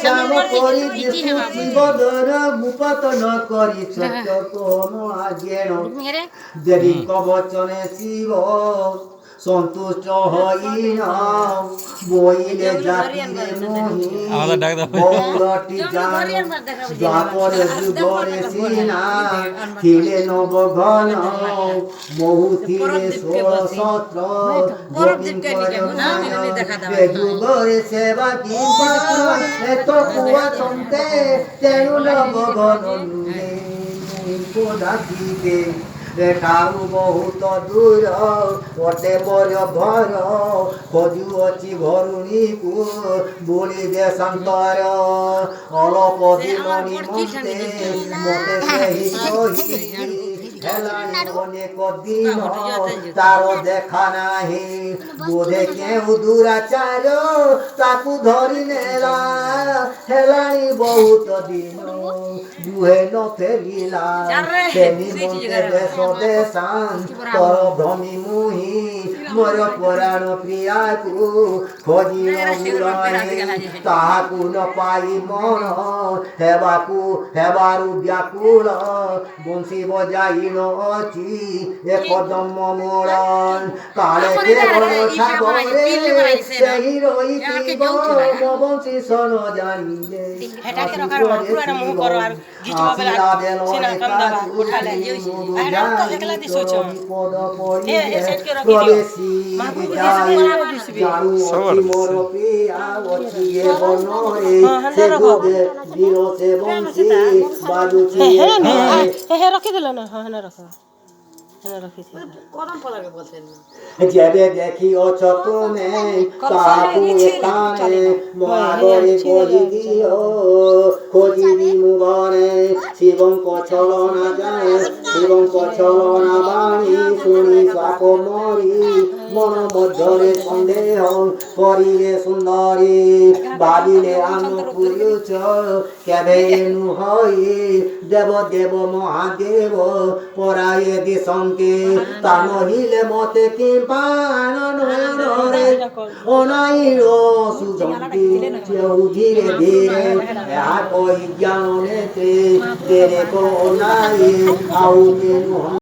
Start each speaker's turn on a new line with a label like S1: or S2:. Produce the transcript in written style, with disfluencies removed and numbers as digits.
S1: শ্যাম করি জীবদর মুপতন করি সত্য কোন আগেণ দেবী কবচনে শিব সন্তুষ্ট হইন বইলে জাতিরে মোহি গৌরটি জান দ্বাপরে যুগরে সিনা থিলে নবঘন বহু থিলে ষোড়শত্র যুগরে সেবা কিন্তু এত কুয়া তন্তে তেণু নবঘন ডাকিবে ଠାରୁ ବହୁତ ଦୂର ଅଟେ ମୋର ଘର ଖୋଜୁଅଛି ଘରୁଣୀକୁ ବୁଲି ଦେଶାନ୍ତର ଅଳପ ଦିନ ନିମନ୍ତେ ମୋତେ ସେହି କହି ହେଲାଣି ଅନେକ ଦିନ ତାର ଦେଖା ନାହିଁ ବୋଧେ କେଉଁ ଦୂରାଚାର ତାକୁ ଧରି ନେଲା ହେଲାଣି ବହୁତ ଦିନ ଦୁହେଁ ନ ଫେରିଲା ସେ ନିମନ୍ତେ ଦେଶ ଦେଶାନ ତୋର ଭ୍ରମି ମୁହିଁ ମୋର ପରାଣ ପ୍ରିୟାକୁ ଖୋଜି ତାହାକୁ ନ ପାଇ ମନ ହେବାରୁ ବ୍ୟାକୁଳ ବଂଶୀ ବଜାଇ ନ ଅଛି ଏକଦମ ମୋଳ କାଳେ କେବଳ ସାଗରେ ସେହି ରହିଥିବ ମୋ ବଂଶୀ ସନ ଜାଣିଲେ ଆସିଲା ବେଳରେ
S2: ରଖିଦେଲ ନା ହଁ ରଖ
S1: ଯେବେ ଦେଖିଅଛ ତୁମେ ତାହାକୁ ସ୍ଥାନେ ମୋ ଆଗରେ କହିଦିଅ ଖୋଜିବି ମୁଁ ଘରେ ଶିବଙ୍କ ଛଳନା ଯାଏ ଶିବଙ୍କ ଛଳନା ବାଣୀ ଶୁଣି ସାପ ମରି ମନ ମଧ୍ୟରେ ସନ୍ଦେହ କରିଲେ ସୁନ୍ଦରୀ ଭାବିଲେ ଆମ ପୁରୁଷ କେବେ ନୁହଇ ଦେବ ଦେବ ମହାଦେବ ପରାଏ ଦିଶନ୍ତି ତା ନହିଲେ ମତେ କିମ୍ବା ନୟନରେ ଅନାଇର ସୁଜନ୍ତି ଧୀରେ ଧୀରେ ଏହା କହି ଜ୍ଞାନ ନେତେ ତେରେ ଅନାଇ ଆଉ